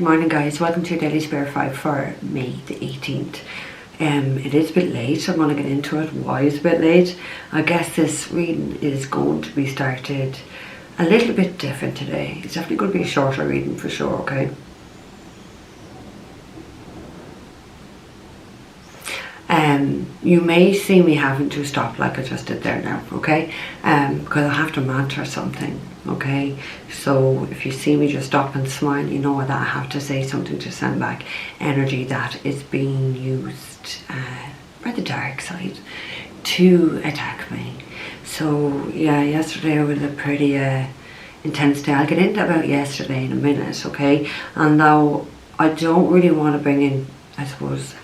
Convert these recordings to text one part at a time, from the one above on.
morning guys, welcome to your Daily Spare 5 for May the 18th. It is a bit late, I'm going to get into it. Why is it a bit late? I guess this reading is going to be started a little bit different today. It's definitely going to be a shorter reading for sure, okay? You may see me having to stop like I just did there now, okay? Because I have to mantra something, okay? So if you see me just stop and smile, you know that I have to say something to send back energy that is being used by the dark side to attack me. So yeah, yesterday was a pretty intense day. I'll get into about yesterday in a minute, okay? And now I don't really want to bring in, I suppose,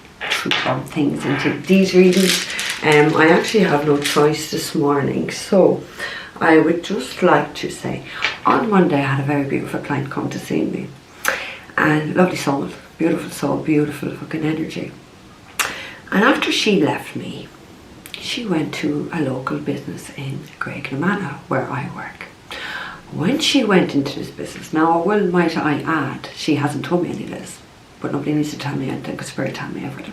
things into these readings. I actually have no choice this morning, so I would just like to say, on Monday I had a very beautiful client come to see me, and lovely soul, beautiful fucking energy. And after she left me, she went to a local business in Graiguenamanagh where I work. When she went into this business, now might I add, she hasn't told me any of this, but nobody needs to tell me anything because Spirit tell me everything.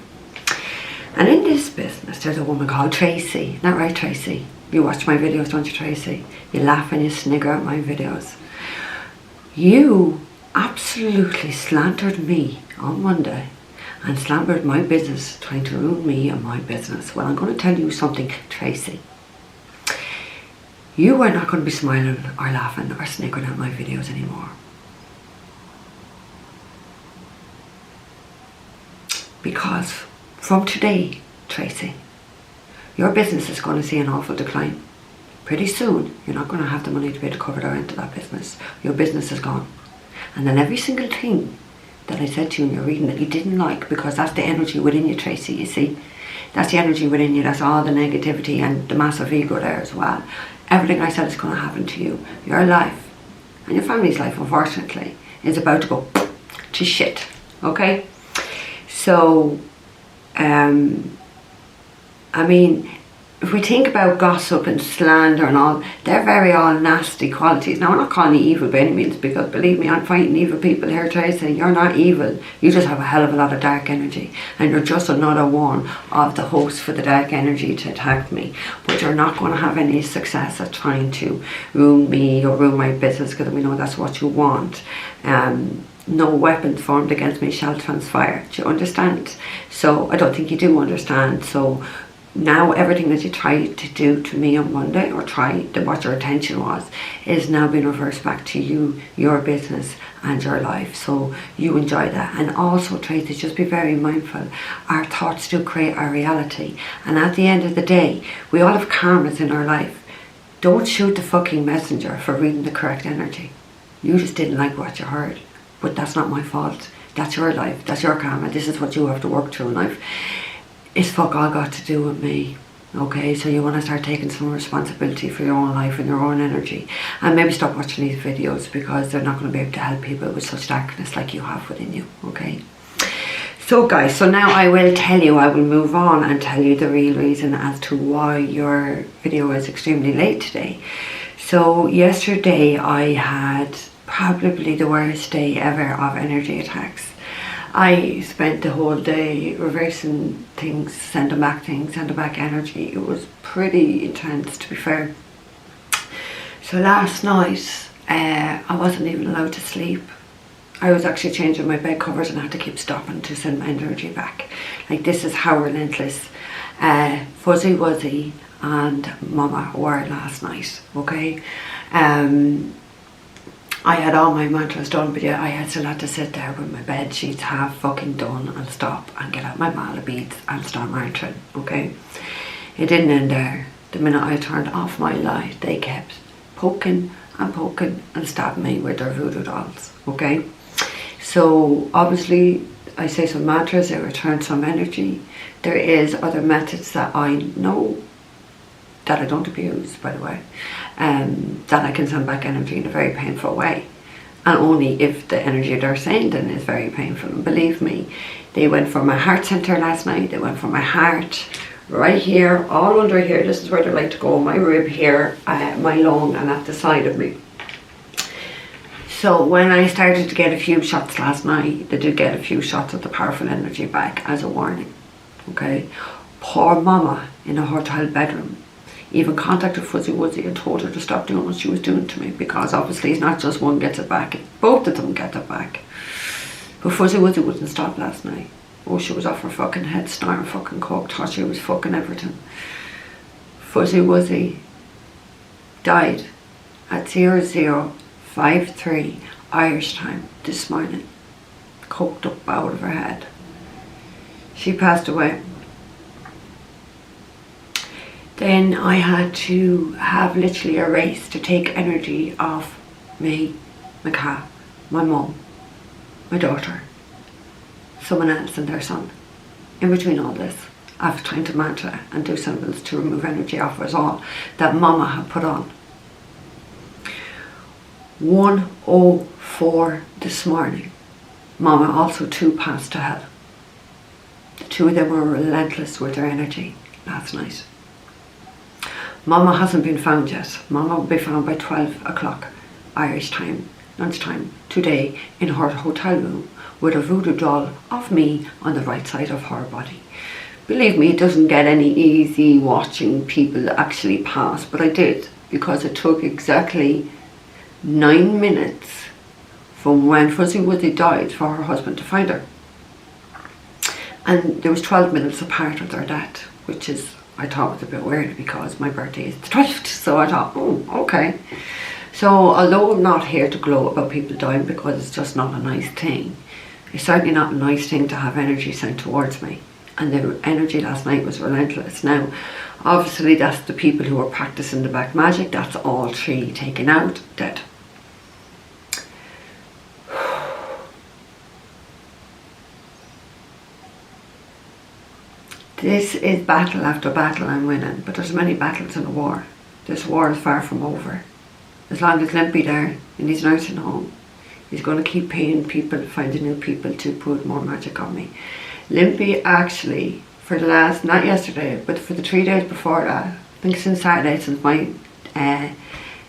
And in this business, there's a woman called Tracy. Not right, Tracy? You watch my videos, don't you, Tracy? You laugh and you snigger at my videos. You absolutely slandered me on Monday and slandered my business, trying to ruin me and my business. Well, I'm going to tell you something, Tracy. You are not going to be smiling or laughing or sniggering at my videos anymore. Because from today, Tracy, your business is going to see an awful decline. Pretty soon, you're not going to have the money to be able to cover the rent of that business. Your business is gone. And then every single thing that I said to you in your reading that you didn't like, because that's the energy within you, Tracy, you see. That's the energy within you, that's all the negativity and the massive ego there as well. Everything I said is going to happen to you. Your life, and your family's life, unfortunately, is about to go to shit, okay? So, I mean, if we think about gossip and slander and all, they're very all nasty qualities. Now, I'm not calling you evil by any means, because believe me, I'm fighting evil people here, Tracy. You're not evil. You just have a hell of a lot of dark energy. And you're just another one of the hosts for the dark energy to attack me. But you're not going to have any success at trying to ruin me or ruin my business, because we know that's what you want. No weapon formed against me shall transpire. Do you understand? So I don't think you do understand. So now everything that you tried to do to me on Monday, or what your intention was, is now being reversed back to you, your business and your life. So you enjoy that. And also, Tracy, just be very mindful. Our thoughts do create our reality. And at the end of the day, we all have karmas in our life. Don't shoot the fucking messenger for reading the correct energy. You just didn't like what you heard. But that's not my fault. That's your life. That's your karma. This is what you have to work through in life. It's fuck all got to do with me. Okay, so you want to start taking some responsibility for your own life and your own energy. And maybe stop watching these videos, because they're not going to be able to help people with such darkness like you have within you. Okay. So guys, so now I will move on and tell you the real reason as to why your video is extremely late today. So yesterday I had probably the worst day ever of energy attacks. I spent the whole day reversing things, sending back energy. It was pretty intense, to be fair. So last night, I wasn't even allowed to sleep. I was actually changing my bed covers and I had to keep stopping to send my energy back. Like, this is how relentless Fuzzy Wuzzy and Mama were last night, okay? I had all my mantras done, but yeah, I still had to sit there with my bed sheets half fucking done and stop and get out my mala beads and start mantring, okay? It didn't end there. The minute I turned off my light, they kept poking and stabbing me with their voodoo dolls, okay? So obviously I say some mantras, they return some energy. There is other methods that I know that I don't abuse, by the way, that I can send back energy in a very painful way, and only if the energy they're sending is very painful. And believe me, they went for my heart center last night, they went for my heart, right here, all under here. This is where they like to go, my rib here, my lung, and at the side of me. So when I started to get a few shots last night, they did get a few shots of the powerful energy back as a warning. Okay, poor mama in a hotel bedroom even contacted Fuzzy Wuzzy and told her to stop doing what she was doing to me, because obviously it's not just one gets it back, both of them get it back. But Fuzzy Wuzzy wouldn't stop last night. Oh, she was off her fucking head, snorting fucking coke, thought she was fucking everything. Fuzzy Wuzzy died at 00:53 Irish time this morning, coked up out of her head. She passed away. Then I had to have literally a race to take energy off me, my cat, my mum, my daughter, someone else and their son. In between all this, I was trying to mantra and do symbols to remove energy off us all that mama had put on. 1:04 this morning, mama also too passed to hell. The two of them were relentless with their energy last night. Mama hasn't been found yet. Mama will be found by 12 o'clock Irish time, lunchtime, today in her hotel room with a voodoo doll of me on the right side of her body. Believe me, it doesn't get any easy watching people actually pass, but I did, because it took exactly 9 minutes from when Fuzzy Wuzzy died for her husband to find her. And there was 12 minutes apart of their death, which is, I thought, was a bit weird because my birthday is the 12th, so I thought, oh, okay. So although I'm not here to gloat about people dying because it's just not a nice thing, it's certainly not a nice thing to have energy sent towards me. And the energy last night was relentless. Now, obviously that's the people who are practicing the black magic. That's all 3 taken out, dead. This is battle after battle I'm winning, but there's many battles in a war. This war is far from over. As long as Limpy there in his nursing home, he's going to keep paying people, finding new people to put more magic on me. Limpy actually, for the last, not yesterday, but for the 3 days before that, I think since Saturday, since my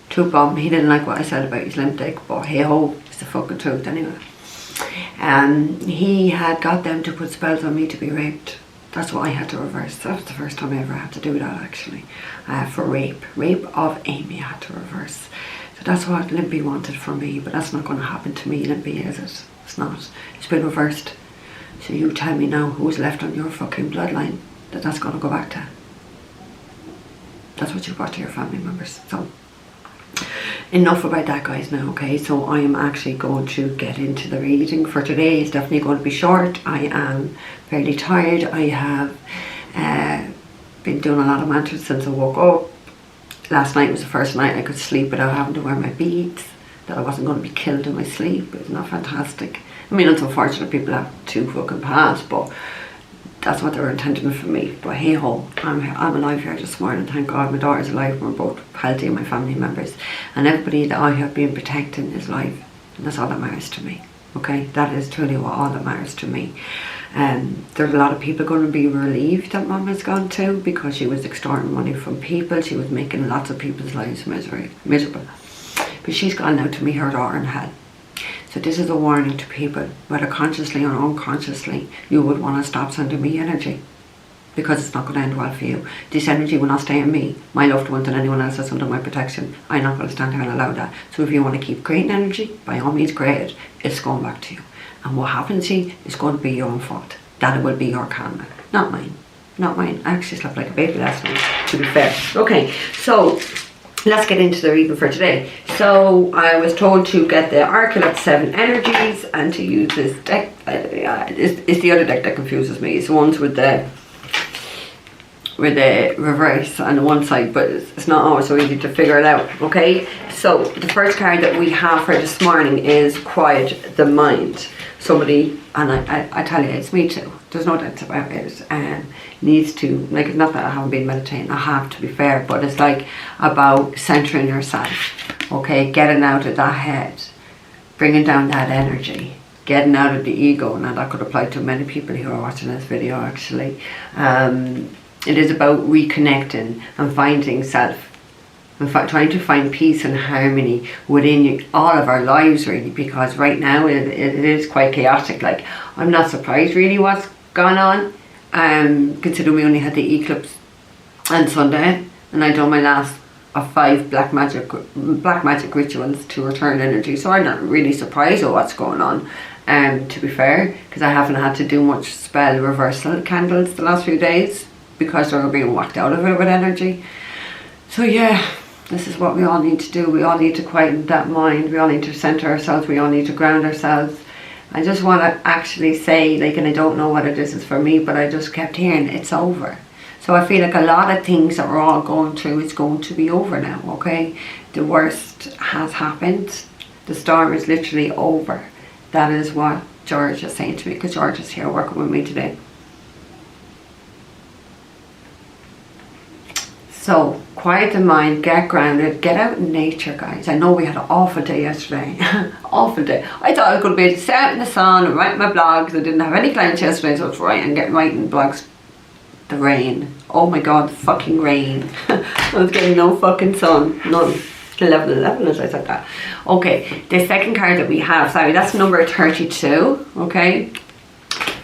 tooth bomb, he didn't like what I said about his limp dick, but hey ho, it's the fucking truth anyway. He had got them to put spells on me to be raped. That's what I had to reverse. That was the first time I ever had to do that, actually. For rape. Rape of Amy I had to reverse. So that's what Limpy wanted from me, but that's not going to happen to me, Limpy, is it? It's not. It's been reversed. So you tell me now who's left on your fucking bloodline that's going to go back to. That's what you brought to your family members. So, enough about that, guys, now, okay? So I am actually going to get into the reading for today. It's definitely going to be short. I am fairly tired. I have been doing a lot of mantras since I woke up. Last night was the first night I could sleep without having to wear my beads, that I wasn't going to be killed in my sleep. Isn't that fantastic? I mean, it's unfortunate people have to fucking pass, but that's what they were intending for me. But hey ho, I'm alive here this morning, thank God. My daughter's alive, we're both healthy, and my family members. And everybody that I have been protecting is alive. And that's all that matters to me. Okay, that is truly what all that matters to me. There's a lot of people going to be relieved that Mum has gone too, because she was extorting money from people. She was making lots of people's lives miserable. But she's gone now to meet her daughter in hell. So this is a warning to people, whether consciously or unconsciously, you would want to stop sending me energy, because it's not going to end well for you. This energy will not stay in me, my loved ones, and anyone else that's under my protection. I'm not going to stand here and allow that. So if you want to keep creating energy, by all means create it. It's going back to you. And what happens to you is going to be your own fault. That will be your karma, not mine. Not mine. I actually slept like a baby last night, to be fair. Okay, so let's get into the reading for today. So I was told to get the Oracle of 7 Energies and to use this deck. It's the other deck that confuses me. It's the ones with the reverse on the one side, but it's not always so easy to figure it out. Okay, so the first card that we have for this morning is Quiet the Mind. Somebody, and I tell you, it's me too, there's no doubt about it, needs to, like, it's not that I haven't been meditating, I have, to be fair, but it's like about centering yourself, okay, getting out of that head, bringing down that energy, getting out of the ego. Now that could apply to many people who are watching this video, actually. It is about reconnecting and finding self, and trying to find peace and harmony within all of our lives, really, because right now it is quite chaotic. Like, I'm not surprised really what's gone on, considering we only had the eclipse on Sunday, and I done my last of 5 black magic rituals to return energy, so I'm not really surprised at what's going on, to be fair, because I haven't had to do much spell reversal candles the last few days because they're being whacked out of it with energy. So yeah, this is what we all need to do. We all need to quieten that mind, we all need to center ourselves, we all need to ground ourselves. I just want to actually say, like, and I don't know what it is for me, but I just kept hearing it's over. So I feel like a lot of things that we're all going through is going to be over now, okay? The worst has happened. The storm is literally over. That is what George is saying to me, because George is here working with me today. So, quiet the mind, get grounded, get out in nature, guys. I know we had an awful day yesterday. Awful day. I thought I could be able to sit out in the sun and write my blogs. I didn't have any clients yesterday, so I was writing blogs. The rain. Oh my god, the fucking rain. I was getting no fucking sun. None. 11 as I said that. Okay, the second card that we have, sorry, that's number 32, okay?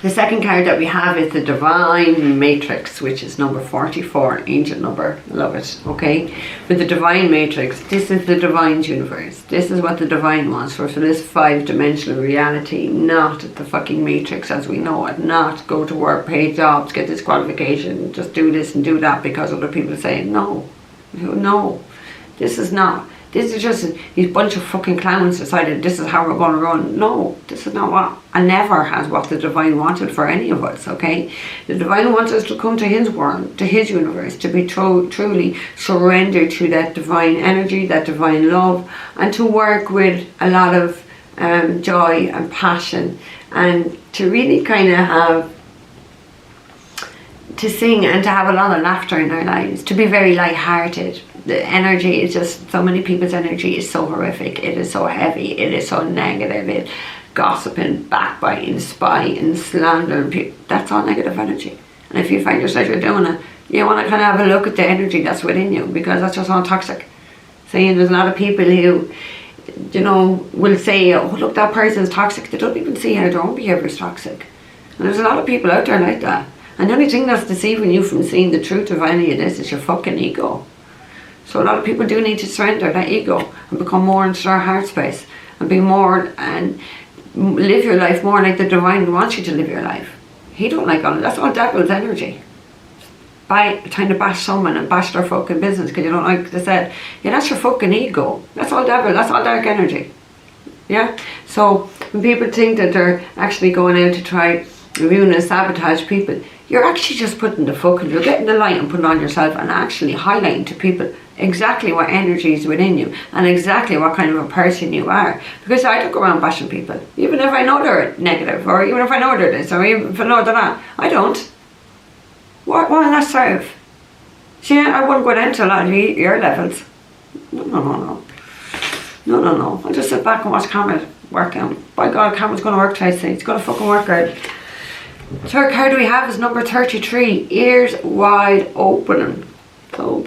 The second card that we have is the Divine Matrix, which is number 44, angel number. Love it, okay? With the Divine Matrix, this is the Divine's universe. This is what the Divine wants for this 5-dimensional reality, not the fucking Matrix as we know it. Not go to work, pay jobs, get this qualification, just do this and do that because other people say no. No, this is not. This is just these bunch of fucking clowns decided this is how we're going to run. No, this is not what, and never has what the Divine wanted for any of us, okay? The Divine wants us to come to His world, to His universe, to be truly surrendered to that Divine energy, that Divine love, and to work with a lot of joy and passion, and to really kind of have, to sing and to have a lot of laughter in our lives, to be very light-hearted. The energy is just, so many people's energy is so horrific, it is so heavy, it is so negative, it gossiping, backbiting, spying, slandering, that's all negative energy. And if you find yourself you're doing it, you want to kind of have a look at the energy that's within you, because that's just all toxic. Saying there's a lot of people who, you know, will say, oh look, that person's toxic. They don't even see how their own behaviour is toxic. And there's a lot of people out there like that. And the only thing that's deceiving you from seeing the truth of any of this is your fucking ego. So a lot of people do need to surrender that ego and become more into their heart space and be more and live your life more like the Divine wants you to live your life. He don't like all of that's all devil's energy. By trying to bash someone and bash their fucking business because you don't like they said, yeah, that's your fucking ego. That's all devil, that's all dark energy. Yeah? So when people think that they're actually going out to try ruin and sabotage people, you're actually just putting the fucking, you're getting the light and putting on yourself and actually highlighting to people exactly what energy is within you and exactly what kind of a person you are. Because I don't go around bashing people, even if I know they're negative, or even if I know they're this, or even if I know they're not. I don't. What will that serve? See, I wouldn't go down to a lot of your levels. No. I'll just sit back and watch Cameron work out. By God, Cameron's going to work today. He's going to fucking work out. Third card we have is number 33, ears wide opening. So,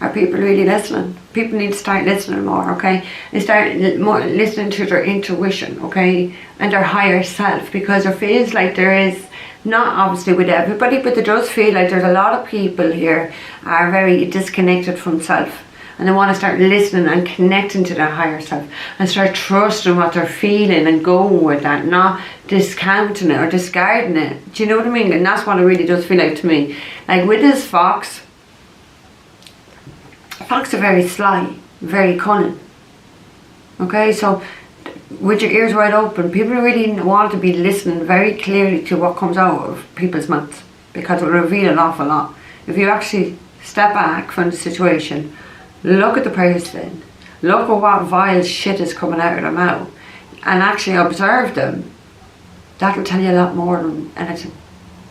are people really listening? People need to start listening more, okay? They start more listening to their intuition, okay? And their higher self, because it feels like there is, not obviously with everybody, but it does feel like there's a lot of people here are very disconnected from self. And they want to start listening and connecting to their higher self and start trusting what they're feeling and going with that, not discounting it or discarding it. Do you know what I mean? And that's what it really does feel like to me. Like with this fox are very sly, very cunning. Okay, so with your ears wide open, people really want to be listening very clearly to what comes out of people's mouths, because it will reveal an awful lot. If you actually step back from the situation, look at the person, look at what vile shit is coming out of their mouth, and actually observe them, that'll tell you a lot more than anything.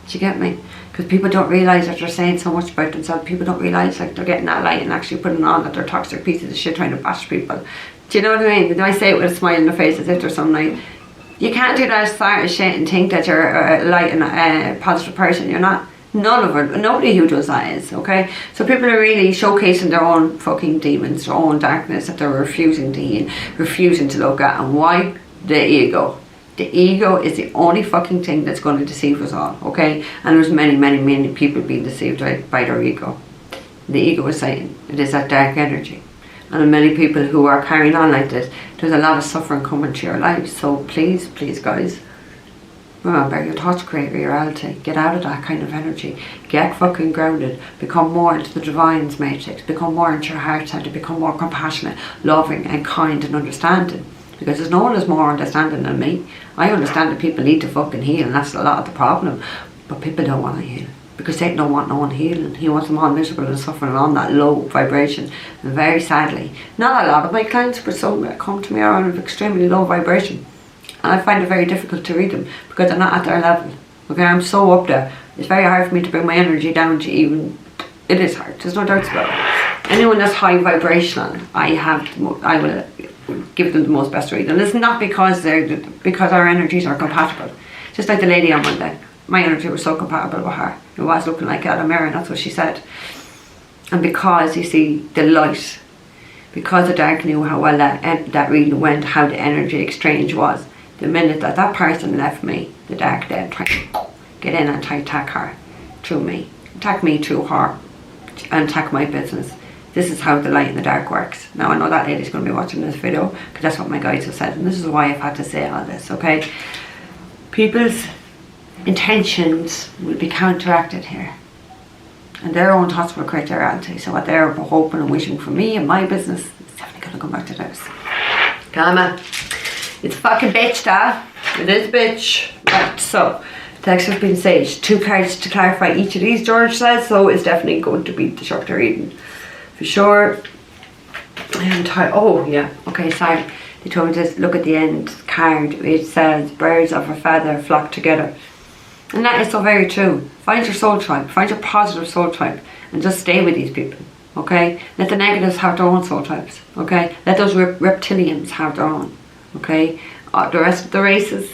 Do you get me? Because people don't realise that they're saying so much about themselves. People don't realise like they're getting that light and actually putting on that they're toxic pieces of shit trying to bash people. Do you know what I mean? Do I say it with a smile on the face as if there's some like, you can't do that sort of shit and think that you're a light and a positive person. You're not. None of it, nobody who does that is, okay? So people are really showcasing their own fucking demons, their own darkness that they're refusing to heal, refusing to look at. And why? The ego. The ego is the only fucking thing that's going to deceive us all, okay? And there's many people being deceived by their ego. The ego is Satan. It is that dark energy. And many people who are carrying on like this, there's a lot of suffering coming to your life. So please guys, remember, your thoughts create reality. Get out of that kind of energy. Get fucking grounded. Become more into the divine's matrix. Become more into your heart center. Become more compassionate, loving and kind and understanding. Because there's no one who's more understanding than me. I understand that people need to fucking heal, and that's a lot of the problem. But people don't want to heal. Because Satan don't want no one healing. He wants them all miserable and suffering on that low vibration. And very sadly, not a lot of my clients, but some that come to me are on an extremely low vibration. And I find it very difficult to read them because they're not at their level. Okay, I'm so up there. It's very hard for me to bring my energy down to even... It is hard, there's no doubts about it. Anyone that's high vibrational, I will give them the most best read. And it's not because our energies are compatible. Just like the lady on Monday. My energy was so compatible with her. It was looking like at a mirror, and that's what she said. And because, you see, the light, because the dark knew how well that reading went, how the energy exchange was, the minute that person left me, the dark then tried to get in and try to attack her through me. Attack me through her, and attack my business. This is how the light and the dark works. Now I know that lady's going to be watching this video, because that's what my guides have said, and this is why I've had to say all this, okay? People's intentions will be counteracted here, and their own thoughts will create their reality. So what they're hoping and wishing for me and my business is definitely going to come back to theirs. Karma, it's fucking bitch, that it is bitch. Right, so text has been saged. 2 cards to clarify each of these, George says, so it's definitely going to be the chapter reading for sure. Oh yeah, okay, sorry, they told me to look at the end card. It says birds of a feather flock together. And that is so very true. Find your soul tribe. Find your positive soul tribe. And just stay with these people. Okay? Let the negatives have their own soul tribes. Okay? Let those reptilians have their own. Okay? The rest of the races,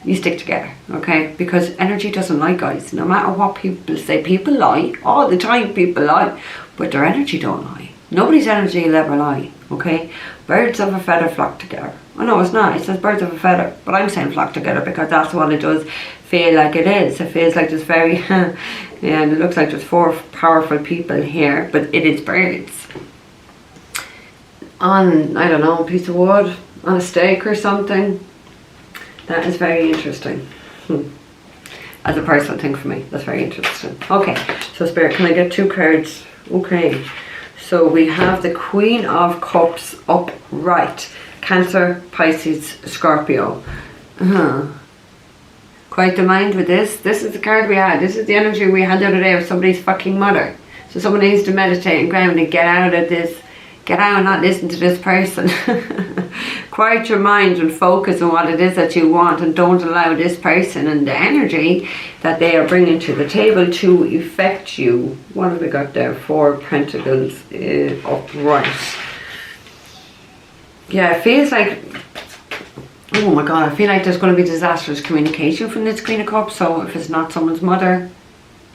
you stick together. Okay? Because energy doesn't lie, guys. No matter what people say. People lie. All the time people lie. But their energy don't lie. Nobody's energy will ever lie. Okay? Birds of a feather flock together. Oh no, it's not. It says birds of a feather. But I'm saying flock together because that's what it does feel like it is. It feels like there's very... yeah, and it looks like there's 4 powerful people here. But it is birds. On, I don't know, a piece of wood. On a stake or something. That is very interesting. As a personal thing for me. That's very interesting. Okay. So Spirit, can I get 2 cards? Okay. So we have the Queen of Cups upright. Cancer, Pisces, Scorpio. Quite the mind with this. This is the card we had. This is the energy we had the other day with somebody's fucking mother. So someone needs to meditate and ground and get out of this. Get out and not listen to this person. Quiet your mind and focus on what it is that you want, and don't allow this person and the energy that they are bringing to the table to affect you. What have we got there? 4 Pentacles upright. Yeah, it feels like, oh my god, I feel like there's going to be disastrous communication from this Queen of Cups. So if it's not someone's mother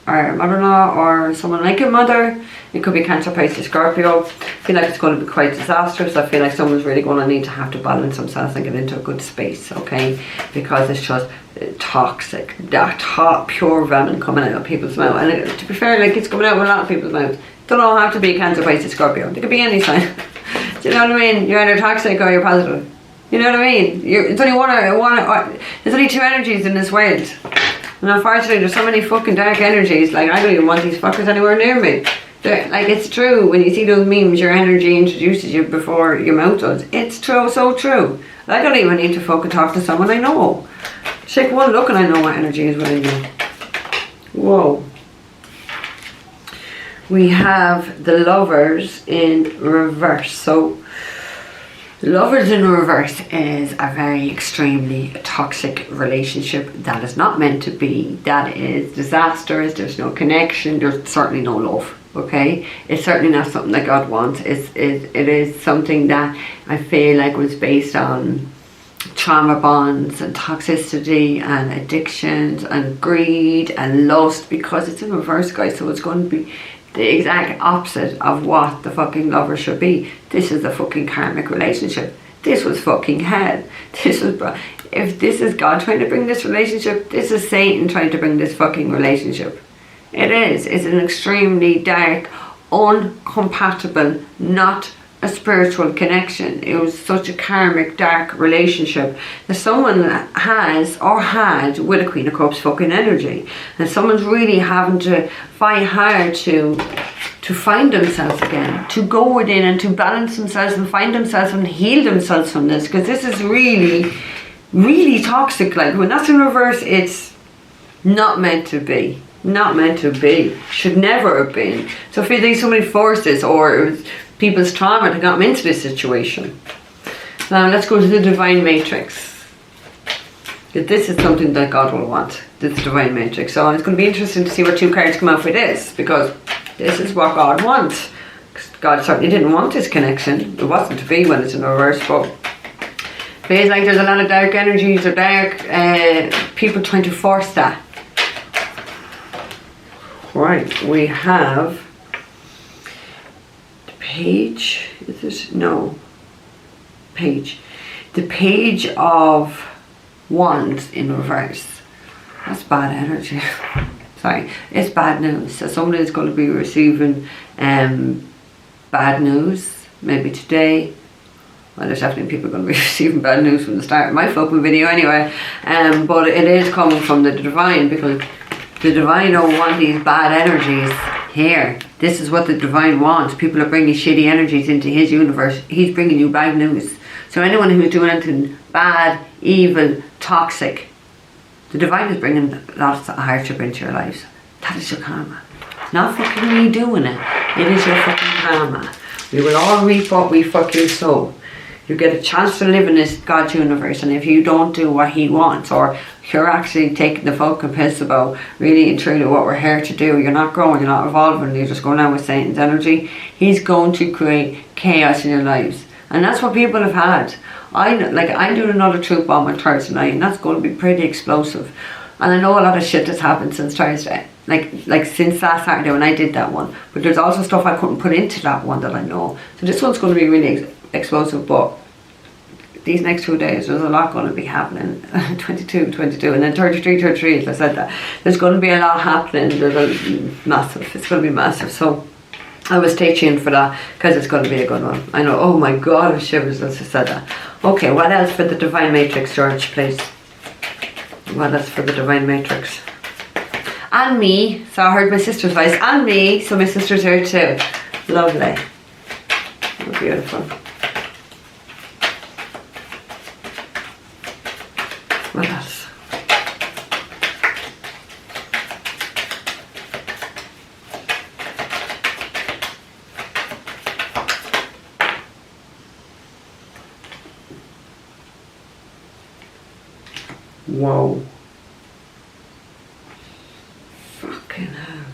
or mother-in-law or someone like your mother, it could be Cancer, Pisces, Scorpio. I feel like it's going to be quite disastrous. I feel like someone's really going to need to have to balance themselves and get into a good space, okay? Because it's just toxic, that pure venom coming out of people's mouth. And to be fair, like, it's coming out of a lot of people's mouths. Don't all have to be Cancer, Pisces, Scorpio. They could be any sign. Do you know what I mean? You're either toxic or you're positive. You know what I mean? It's only there's only 2 energies in this world. And unfortunately, there's so many fucking dark energies. Like, I don't even want these fuckers anywhere near me. Like, it's true. When you see those memes, your energy introduces you before your mouth does. It's true, so true. I don't even need to fucking talk to someone I know. Take one look and I know what energy is within you. Whoa. We have the Lovers in reverse. So, Lovers in reverse is a very extremely toxic relationship that is not meant to be. That is disastrous. There's no connection. There's certainly no love. Okay, it's certainly not something that God wants. It is something that I feel like was based on trauma bonds and toxicity and addictions and greed and lust, because it's in reverse, guys. So it's going to be the exact opposite of what the fucking lover should be. This is the fucking karmic relationship. This was fucking hell. If this is God trying to bring this relationship, this is Satan trying to bring this fucking relationship. It is. It's an extremely dark, uncompatible, not a spiritual connection. It was such a karmic, dark relationship that someone has or had with a Queen of Cups fucking energy. And someone's really having to fight hard to find themselves again, to go within and to balance themselves and find themselves and heal themselves from this, because this is really, really toxic. Like, when that's in reverse, it's not meant to be. Not meant to be. Should never have been. So if you think somebody forced this, or it was people's trauma that got them into this situation. Now let's go to the Divine Matrix. This is something that God will want, this Divine Matrix. So it's going to be interesting to see what two cards come out for this, because this is what God wants. God certainly didn't want this connection. It wasn't to be when it's in reverse, but it feels like there's a lot of dark energies or dark people trying to force that. Right, we have the page. Is this? No. Page. The Page of Wands in reverse. That's bad energy. Sorry, it's bad news. So somebody is going to be receiving bad news, maybe today. Well, there's definitely people going to be receiving bad news from the start of my fucking video anyway. But it is coming from the Divine, because the Divine don't want these bad energies here. This is what the Divine wants. People are bringing shitty energies into his universe. He's bringing you bad news. So anyone who's doing anything bad, evil, toxic, the Divine is bringing lots of hardship into your lives. That is your karma. Not fucking me doing it. It is your fucking karma. We will all reap what we fucking sow. You get a chance to live in this God's universe, and if you don't do what he wants, or you're actually taking the fucking piss about really and truly what we're here to do, you're not growing, you're not evolving, you're just going out with Satan's energy, he's going to create chaos in your lives. And that's what people have had. I'm doing another truth bomb on Thursday night, and that's going to be pretty explosive. And I know a lot of shit has happened since Thursday, like since last Saturday when I did that one. But there's also stuff I couldn't put into that one that I know. So this one's going to be really explosive, but these next 2 days there's a lot going to be happening. 22, and then 33, as I said that. There's going to be a lot happening. Massive. It's going to be massive. So I will stay tuned for that, because it's going to be a good one. I know, oh my god, I shivers as I said that. Okay, what else for the Divine Matrix, George, please? What else for the Divine Matrix? And me. So I heard my sister's voice. And me. So my sister's here too. Lovely. Oh, beautiful. What else? Whoa. Fucking hell.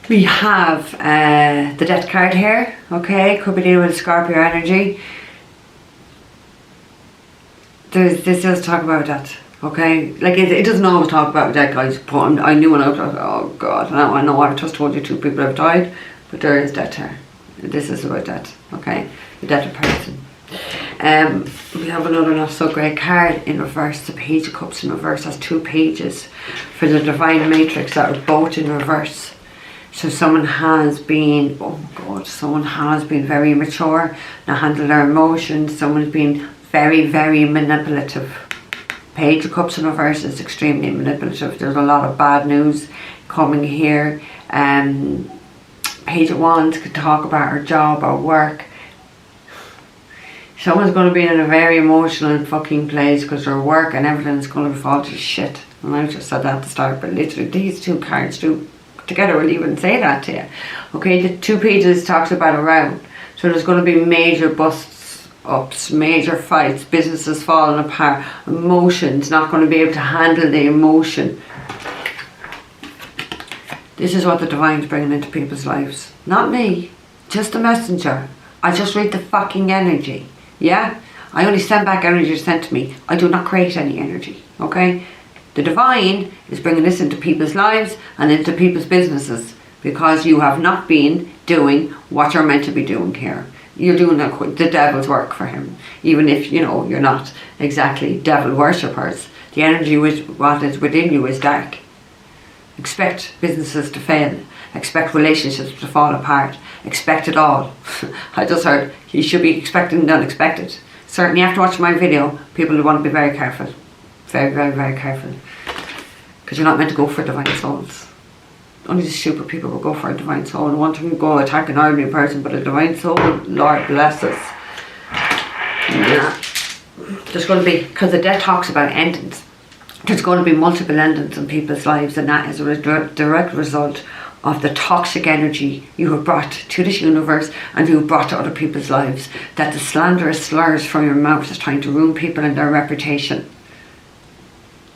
We have the Death card here, okay? Could be dealing with Scorpio energy. This does talk about that, okay? Like, it doesn't always talk about death, guys. I knew when I was like, oh god, I know I just told you 2 people have died, but there is death here. This is about death, okay? The death of person. We have another not so great card in reverse. The Page of Cups in reverse has 2 pages for the Divine Matrix that are both in reverse. So someone has been, oh god, someone has been very immature, not handle their emotions. Someone's been very, very manipulative. Page of Cups in reverse is extremely manipulative. There's a lot of bad news coming here. Page of Wands could talk about our job, our work. Someone's going to be in a very emotional fucking place because their work and everything is going to fall to shit. And I just said that at the start, but literally these 2 cards together will even say that to you. Okay, the 2 pages talks about a row. So there's going to be major busts ups, major fights, businesses falling apart, emotions, not going to be able to handle the emotion. This is what the Divine's bringing into people's lives. Not me. just a messenger. I just read the fucking energy. Yeah? I only send back energy sent to me. I do not create any energy. Okay? The divine is bringing this into people's lives and into people's businesses because you have not been doing what you're meant to be doing here. You're doing the devil's work for him. Even if, you know, you're not exactly devil worshippers. The energy what is within you is dark. Expect businesses to fail. Expect relationships to fall apart. Expect it all. I just heard you should be expecting the unexpected. Certainly after watching my video, people will want to be very careful. Very, very, very careful. Because you're not meant to go for divine souls. Only the stupid people will go for a divine soul and want to go attack an ordinary person, but a divine soul, Lord bless us. Yeah. There's going to be, because the death talks about endings, there's going to be multiple endings in people's lives, and that is a direct result of the toxic energy you have brought to this universe and you have brought to other people's lives. That the slanderous slurs from your mouth is trying to ruin people and their reputation.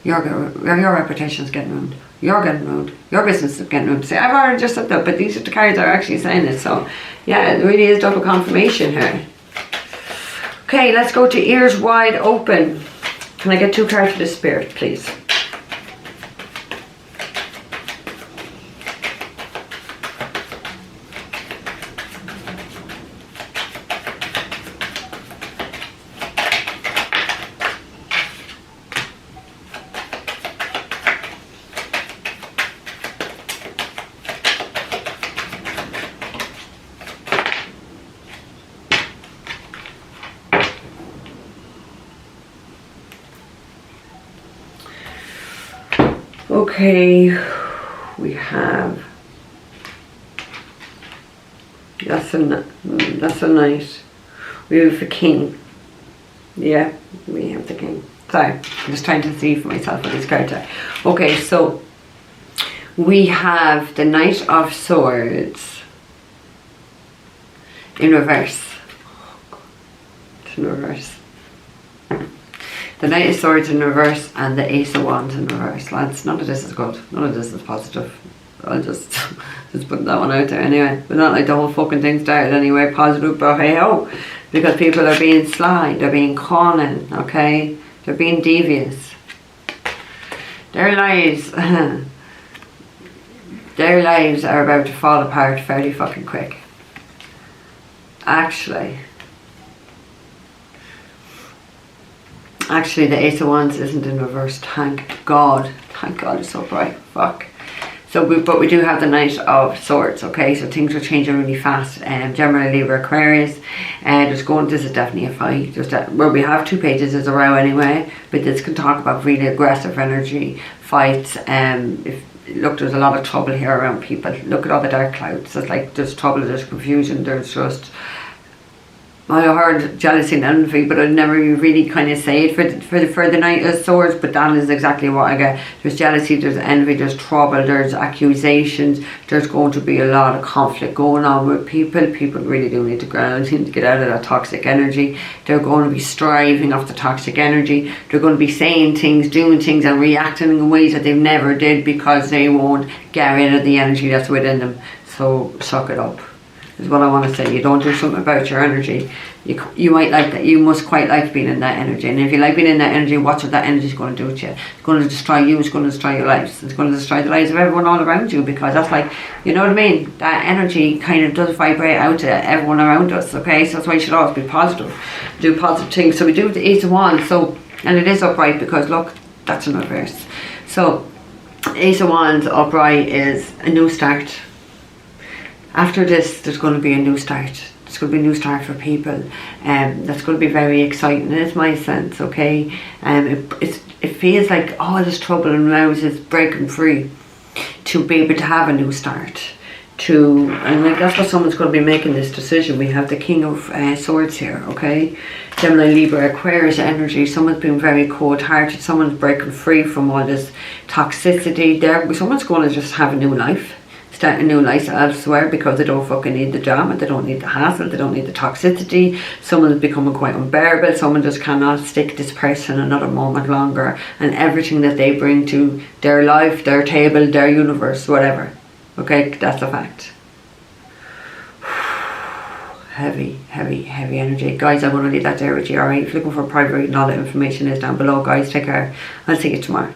Your reputation is getting ruined. You're getting ruined. Your business is getting ruined. See, I've already just said that, but these are the cards that are actually saying it. So, yeah, it really is double confirmation here. Okay, let's go to ears wide open. Can I get 2 cards for the spirit, please? Okay, we have, that's a knight. We have the king. Yeah, we have the king. Sorry, I'm just trying to see for myself what these cards are. Okay, so we have the Knight of Swords in reverse. It's in reverse. The Knight of Swords in reverse and the Ace of Wands in reverse. Lads, none of this is good. None of this is positive. I'll just put that one out there anyway. But not like the whole fucking thing started anyway positive, but hey ho. Because people are being sly, they're being cunning, okay? They're being devious. Their lives their lives are about to fall apart fairly fucking quick. Actually, the Ace of Wands isn't in reverse. Thank God. Thank God it's so bright. Fuck. So, but we do have the Knight of Swords, okay? So things are changing really fast. Generally, Libra, Aquarius. This is definitely a fight. Well, we have 2 pages as a row anyway. But this can talk about really aggressive energy, fights. Look, there's a lot of trouble here around people. Look at all the dark clouds. It's like there's trouble, there's confusion, there's just... I heard jealousy and envy, but I'd never really kind of say it for the Knight of Swords, but that is exactly what I get. There's jealousy, there's envy, there's trouble, there's accusations, there's going to be a lot of conflict going on with people. People really do need to ground, need to get out of that toxic energy. They're going to be striving off the toxic energy. They're going to be saying things, doing things and reacting in ways that they've never did because they won't get rid of the energy that's within them. So suck it up. Is what I want to say. You don't do something about your energy. You might like that. You must quite like being in that energy. And if you like being in that energy, watch what that energy is going to do to you. It's going to destroy you. It's going to destroy your lives. It's going to destroy the lives of everyone all around you, because that's like, you know what I mean? That energy kind of does vibrate out to everyone around us. Okay, so that's why you should always be positive. Do positive things. So we do the Ace of Wands. So, and it is upright because look, that's in reverse. So Ace of Wands upright is a new start. After this, there's going to be a new start. It's going to be a new start for people. That's going to be very exciting. It's my sense, okay? It feels like all this trouble and rows is breaking free to be able to have a new start. And like that's what someone's going to be making this decision. We have the King of Swords here, okay? Gemini, Libra, Aquarius energy. Someone's been very cold-hearted. Someone's breaking free from all this toxicity. Someone's going to just have a new life. Start a new life elsewhere because they don't fucking need the drama, they don't need the hassle, they don't need the toxicity. Someone's becoming quite unbearable. Someone just cannot stick this person another moment longer, and everything that they bring to their life, their table, their universe, whatever. Okay, that's a fact. heavy energy. Guys, I'm going to leave that there with you, alright? If you're looking for a private reading, all the information is down below. Guys, take care. I'll see you tomorrow.